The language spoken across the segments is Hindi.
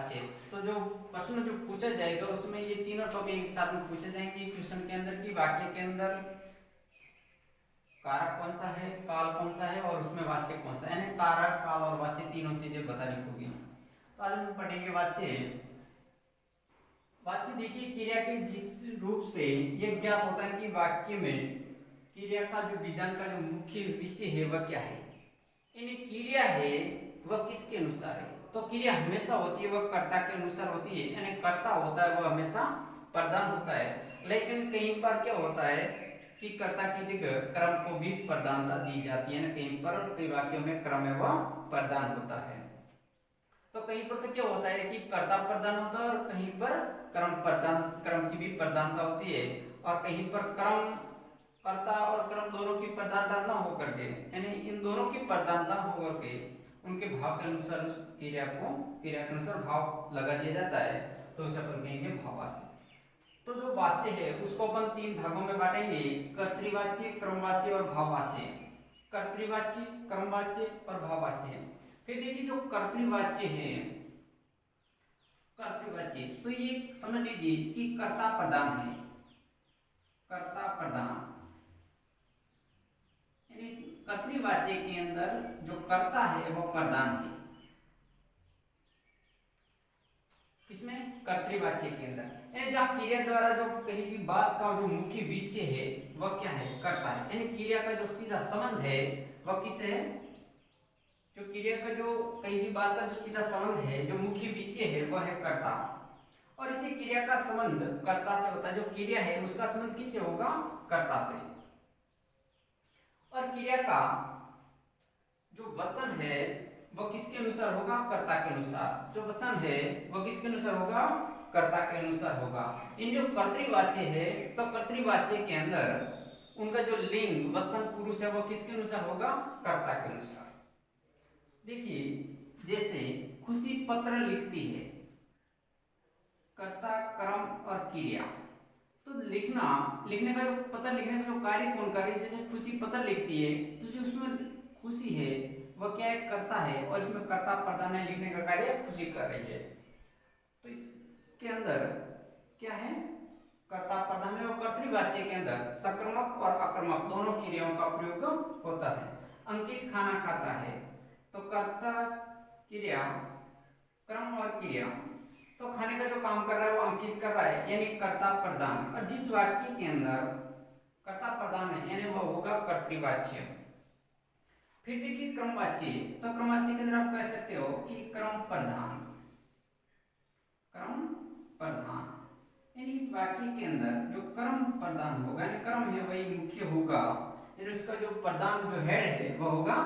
वाच्य। तो जो प्रश्न जो पूछा जाएगा उसमें ये तीनों टॉपिक एक साथ में पूछे जाएंगे क्वेश्चन के अंदर कि वाक्य के अंदर कारक कौन सा है, काल कौन सा है और उसमें वाच्य कौन सा है, यानी कारक काल और वाच्य तीनों चीजें बतानी होगी। तो आज हम पढ़ेंगे वाच्य। वाच्य देखिए क्रिया के जिस रूप से यह ज्ञात होता है कि वाक्य में क्रिया का जो विधान का जो मुख्य विषय है वह क्या है, यानी क्रिया है वह किसके अनुसार है। तो क्रिया हमेशा होती है वह कर्ता के अनुसार होती है, यानी कर्ता होता है वह हमेशा प्रधान होता है। लेकिन कहीं पर क्या होता है कि कर्ता की जगह क्रम को भी प्रधानता दी जाती है, ना कहीं पर कई वाक्यों में क्रम है वह प्रधान होता है। तो कहीं पर तो क्या होता है कि कर्ता प्रधान होता है और कहीं पर क्रम की भी प्रधानता होती है, और कहीं पर क्रम कर्ता और क्रम दोनों की प्रधानता न होकर के, यानी इन दोनों की प्रधानता होकर के उनके भाव के अनुसार उस क्रिया के अनुसार भाव लगा दिया जाता है, तो उसे अपन कहेंगे भाववाच्य। तो जो वाच्य है उसको अपन तीन भागों में बांटेंगे, कर्तृवाच्य, क्रमवाच्य और भाववाच्य। कर्तृवाच्य, क्रमवाच्य और भाववाच्य। फिर देखिए जो कर्तृवाच्य है, कर्तृवाच्य तो ये समझ लीजिए कि कर्ता प्रधान है, कर्ता प्रधान, यानी कर्तृवाच्य के अंदर जो कर्ता है वह प्रधान है। किसमें? कर्तृवाच्य के अंदर, यानी जहां क्रिया द्वारा जो कही भी बात का जो मुख्य विषय है वह क्या है? कर्ता है, यानी क्रिया का जो सीधा संबंध है वह किससे है? जो क्रिया का जो कहीं भी बात का जो सीधा संबंध है, जो मुख्य विषय है वह है कर्ता। और इसी क्रिया का संबंध कर्ता से होता है, जो क्रिया है उसका संबंध किससे होगा? कर्ता से। और क्रिया का जो वचन है वह किसके अनुसार होगा? कर्ता के अनुसार। जो वचन है वह किसके अनुसार होगा? कर्ता के अनुसार होगा। इन जो कर्तृवाच्य है, तो कर्तृवाच्य के अंदर उनका जो लिंग वचन पुरुष है वह किसके अनुसार होगा? कर्ता के अनुसार। देखिए जैसे खुशी पत्र लिखती है, कर्ता, क्रम और क्रिया। तो लिखने का जो पत्र लिखने का जो कार्य कौन कर रही है? जैसे खुशी पत्र लिखती है तो जो उसमें खुशी है वह क्या है? कर्ता है, और इसमें कर्ता प्रधान है, लिखने का कार्य खुशी कर रही है। तो इसके अंदर क्या है? कर्ता प्रधान है। और कर्तृवाच्य के अंदर सकर्मक और अकर्मक दोनों क्रियाओं का प्रयोग होता है। अंकित खाना खाता है, तो कर्ता क्रिया, क्रम और क्रिया, तो खाने का जो काम कर रहा है वो अंकित कर रहा है, यानी कर्ता प्रधान। और जिस वाक्य के अंदर कर्ता प्रधान है यानी वह होगा कर्तृवाच्य। फिर देखिए क्रमवाच्य, तो क्रमवाच्य के अंदर आप कह सकते हो कि क्रम प्रधान, क्रम प्रधान, यानी इस वाक्य के अंदर जो क्रम प्रधान होगा, यानी क्रम है वही मुख्य होगा, यानी उसका जो प्रधान जो हेड है वह होगा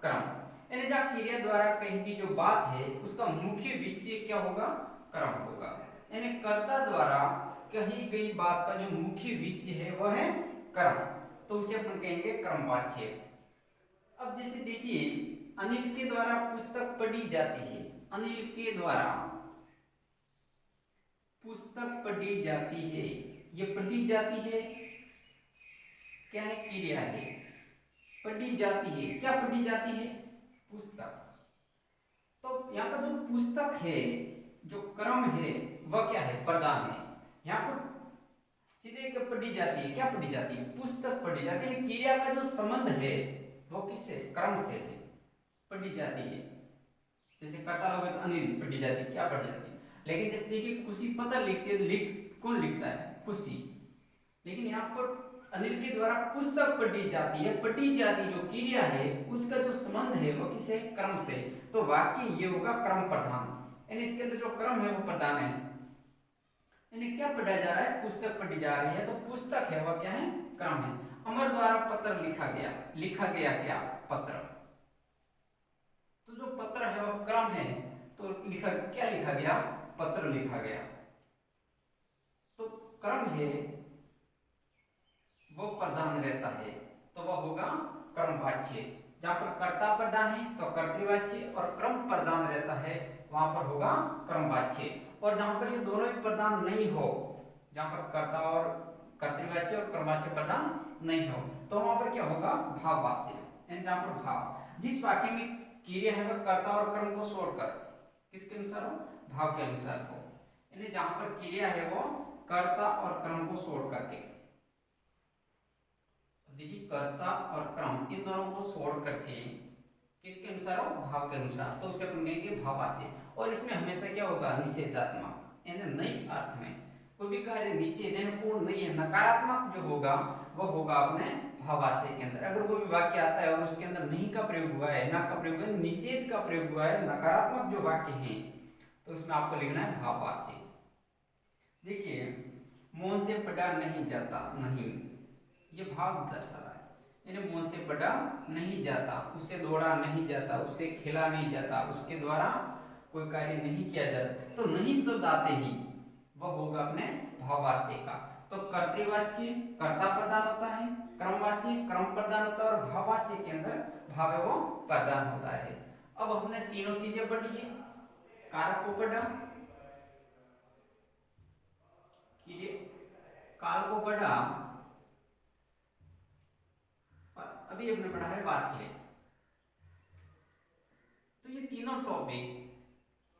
क्रम। यानी जब क्रिया द्वारा कही की जो बात है उसका मुख्य विषय क्या होगा? क्रम होगा। यानी कर्ता द्वारा कही गई बात का जो मुख्य विषय है वह है क्रम, तो उसे अपन कहेंगे क्रमवाच्य। अब जैसे देखिए अनिल के द्वारा पुस्तक पढ़ी जाती है, अनिल के द्वारा पुस्तक पढ़ी जाती है, ये पढ़ी जाती है क्या है? क्रिया है। पढ़ी जाती है, क्या पढ़ी जाती है? पुस्तक। तो यहाँ पर जो पुस्तक है, जो क्रम है वह क्या है? प्रधान है। यहाँ पर सीधे क्या पढ़ी जाती है? क्या पढ़ी जाती है? पुस्तक पढ़ी जाती है। क्रिया का जो संबंध है वो किससे? क्रम से है, पढ़ी जाती है। जैसे कर्ता लोग तो अनिल पढ़ी जाती है, क्या पढ़ी जाती है? लेकिन जैसे देखिए खुशी पत्र लिखते कौन लिखता है? खुशी। लेकिन यहाँ पर अनिल के द्वारा पुस्तक पढ़ी जाती है, पढ़ी जाती जो क्रिया है उसका जो संबंध है वो किससे? क्रम से। तो वाक्य ये होगा क्रम प्रधान, यानी इसके अंदर जो क्रम है वो प्रधान है। यानी क्या पढ़ा जा रहा है? पुस्तक पढ़ी जा रही है, तो पुस्तक है वह क्या है? क्रम है। अमर द्वारा पत्र लिखा गया, लिखा गया क्या? पत्र। तो जो पत्र है वह क्रम है, तो क्या लिखा गया? पत्र लिखा गया। तो क्रम है वो प्रधान रहता है, तो वह होगा क्रमवाच्य। जहां पर कर्ता प्रधान है तो कर्तृवाच्य, और क्रम प्रधान रहता है वहां पर होगा क्रमवाच्य। और जहां पर ये दोनों ही प्रधान नहीं हो, जहां पर कर्ता और कर्तृवाच्य और क्रमवाच्य प्रधान नहीं हो, तो वहां पर क्या होगा? भाववाच्य। यानी जहां पर भाव, जिस वाक्य में क्रिया है वह कर्ता और क्रम को छोड़कर किसके अनुसार हो? भाव के अनुसार हो, यानी जहां पर क्रिया है वो कर्ता और कर्म को छोड़ करके, देखिए कर्ता और कर्म इन दोनों को छोड़ करके किसके अनुसार हो, भाव के अनुसार, तो उसे अपन कहेंगे भावाश्य। और इसमें हमेशा क्या होगा, निषेधात्मक, यानी नई अर्थ में कोई भी कार्य निषेध यानी पूर्ण नहीं है, नकारात्मक जो होगा वह होगा अपने भावाश्य के अंदर। अगर कोई भी वाक्य आता है और उसके अंदर नहीं का प्रयोग हुआ है, ना का प्रयोग हुआ है, निषेध का प्रयोग हुआ है, नकारात्मक जो वाक्य है, तो उसमें आपको लिखना है भावाश्य। देखिए मौन से पढ़ा नहीं जाता, नहीं, ये भाव दर्शा रहा है, यानी मौन से पढ़ा नहीं जाता, उससे दौड़ा नहीं जाता, उससे खेला नहीं जाता, उसके द्वारा कोई कार्य नहीं किया जाता, तो नहीं शब्द आते ही वह होगा अपने भाववाच्य का। तो कर्तृवाच्य कर्ता प्रधान होता है, क्रमवाच्य क्रम प्रधान होता है, और भाववाच्य के अंदर भाव है वो प्रधान होता है। अब हमने तीनों चीजें पढ़ी है, कारक को पढ़ा, काल को पढ़ा, और अभी हमने पढ़ा है वाच्य। तो ये तीनों टॉपिक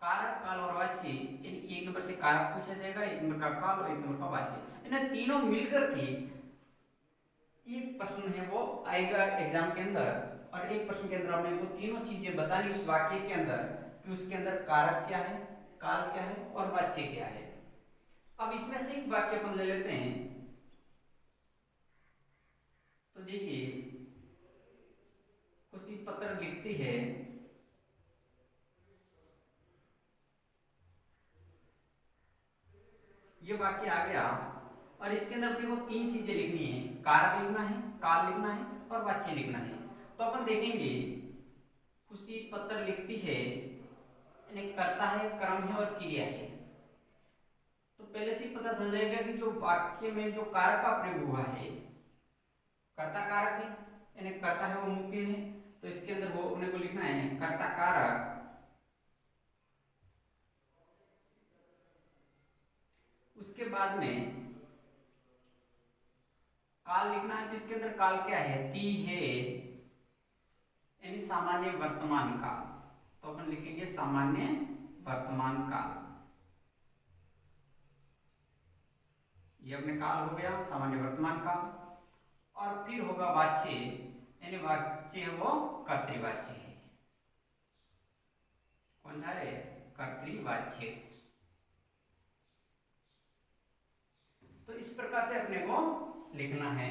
कारक, काल और वाच्य, यानी एक नंबर से कारक पूछा जाएगा, एक नंबर का काल और एक नंबर का वाच्य, इन तीनों मिलकर के एक प्रश्न है वो आएगा एग्जाम के अंदर। और एक प्रश्न के अंदर आपने को तीनों चीजें बतानी उस वाक्य के अंदर कि उसके अंदर कारक क्या है, काल क्या है और वाच्य क्या है। अब इसमें से एक वाक्य अपन ले लेते हैं। तो देखिए खुशी पत्र लिखती है, ये वाक्य आ गया, और इसके अंदर अपने को तीन चीजें लिखनी है, कारक लिखना है, काल लिखना है और वाच्य लिखना है। तो अपन देखेंगे खुशी पत्र लिखती है, यानी कर्ता है, कर्म है और क्रिया है। तो पहले से पता चल जाएगा कि जो वाक्य में जो कारक का प्रयोग हुआ है, कर्ता कारक है, यानी कर्ता है वो मुख्य है, तो इसके अंदर वो अपने को लिखना है कर्ता कारक, उसके बाद में काल लिखना है। तो इसके अंदर काल क्या है, ती है, यानी सामान्य वर्तमान काल, तो अपन लिखेंगे सामान्य वर्तमान काल, ये अपने काल हो गया सामान्य वर्तमान काल। और फिर होगा वाच्य, यानी वाच्य है वो कर्तृवाच्य है, कौन सा है, कर्तृवाच्य। तो इस प्रकार से अपने को लिखना है।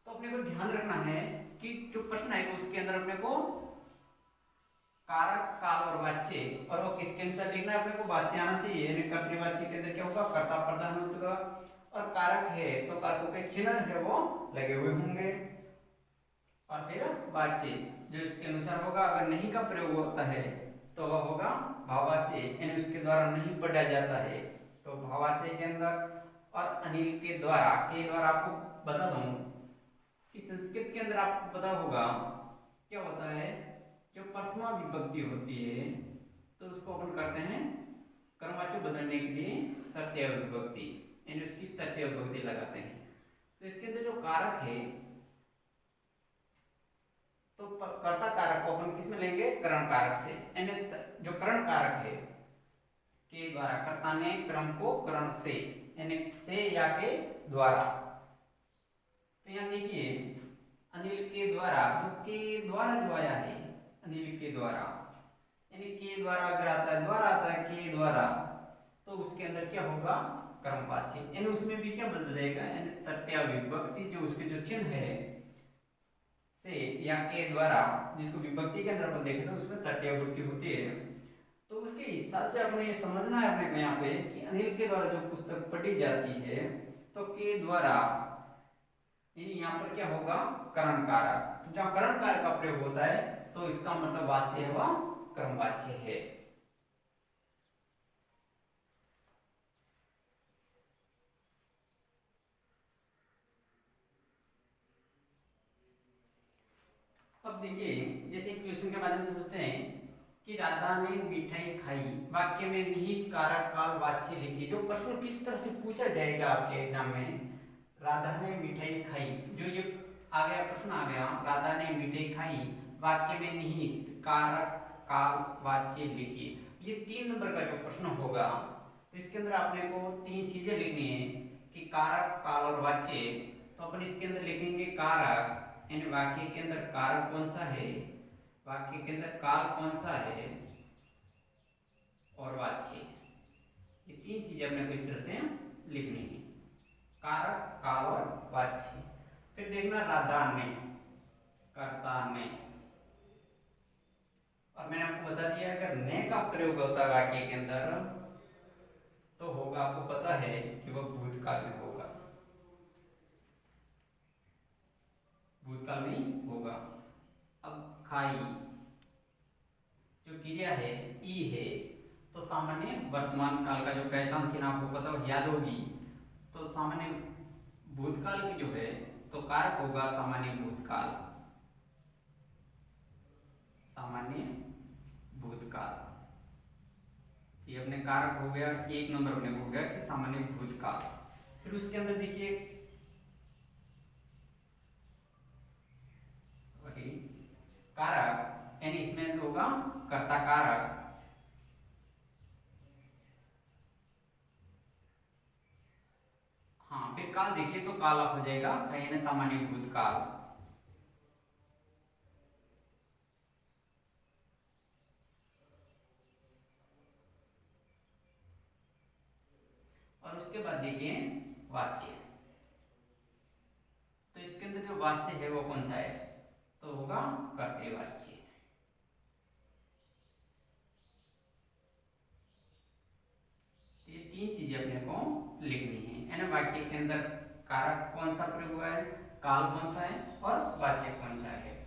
तो अपने को ध्यान रखना है कि जो प्रश्न है उसके अंदर अपने को कारक, काल और वाच्य, और वो किसके अनुसार लिखना है, अपने को वाच्य आना चाहिए, यानी कर्तृवाच्य के अंदर क्या होगा, कर्ता प्रधान होगा, और कारक है तो कारकों के चिन्ह है वो लगे हुए होंगे, और फिर वाच्य जो इसके अनुसार होगा। अगर नहीं का प्रयोग होता है तो वह होगा भावाश्य, यानी उसके द्वारा नहीं पढ़ा जाता है, तो भावाश्य के अंदर। और अनिल के द्वारा, आपको बता दूं कि संस्कृत के अंदर आपको पता होगा क्या होता है, जो प्रथमा विभक्ति होती है तो उसको अपन करते हैं कर्मवाच्य बदलने के लिए तृतीय विभक्ति, यानी उसकी तृतीय विभक्ति लगाते हैं। तो इसके अंदर जो कारक है, तो कर्ता कारक को अपन किस में लेंगे, करण कारक से, यानी जो करण कारक है के द्वारा, कर्ता ने क्रम को करण से, यानी से या के द्वारा। तो यहाँ देखिए अनिल के द्वारा, जो के द्वारा जो आया है, अनिल के द्वारा, यानी के द्वारा अगर आता है, द्वारा आता है के द्वारा, तो उसके अंदर क्या होगा, कर्मवाच्य, यानी उसमें भी क्या बदल जाएगा, यानी तृतीय विभक्ति जो उसके जो चिन्ह है से या के द्वारा, जिसको विभक्ति के अंदर अपन देखें तो उसमें तृतीय विभक्ति होती है। तो उसके हिसाब से अपने ये समझना है अपने को यहाँ पे कि अनिल के द्वारा जो पुस्तक पढ़ी जाती है, तो के द्वारा यानी यहाँ पर क्या होगा, करण कारक। तो जहाँ करण कारक का प्रयोग होता है तो इसका मतलब वाच्य है वह कर्मवाच्य है। अब देखिए जैसे क्वेश्चन के माध्यम से पूछते हैं कि राधा ने मिठाई खाई, वाक्य में निहित कारक काल वाच्य लिखिए। जो प्रश्न किस तरह से पूछा जाएगा आपके एग्जाम में, राधा ने मिठाई खाई, जो ये आ गया प्रश्न आ गया, राधा ने मिठाई खाई, वाक्य में निहित कारक काल वाच्य लिखिए। ये 3 नंबर का जो प्रश्न होगा तो इसके अंदर आपने को 3 चीजें लिखनी है कि कारक, काल और वाच्य। तो अपन इसके अंदर लिखेंगे कारक, यानी वाक्य के अंदर कारक कौन सा है, वाक्य के अंदर काल कौन सा है और वाच्य। ये 3 चीजें अपने को इस तरह से लिखनी है, कारक, काल और वाच्य। फिर देखना राधा ने, कर्ता ने, और मैंने आपको बता दिया अगर ने का प्रयोग होता है वाक्य के अंदर तो होगा, आपको पता है कि वह भूतकाल में होगा, भूतकाल में ही होगा। अब खाई जो क्रिया है ई है, तो सामान्य वर्तमान काल का जो पहचान चिन्ह आपको पता हो, याद होगी। तो सामान्य भूतकाल की जो है तो कारक होगा सामान्य भूतकाल, सामान्य भूतकाल। ये अपने कारक हो गया, 1 नंबर अपने को हो गया कि सामान्य भूतकाल। फिर उसके अंदर देखिए वही कारक, यानी इसमें तो होगा कर्ता कारक, हाँ। फिर काल देखिए तो काल हो जाएगा यानी सामान्य भूतकाल, और उसके बाद देखिए वास्य। तो इसके अंदर जो वास्य है वो कौन सा है, तो होगा कर्तव्यवाच्य। तो ये 3 चीजें अपने को लिखनी है, यानी वाक्य के अंदर कारक कौन सा प्रयोग हुआ है, काल कौन सा है और वाच्य कौन सा है।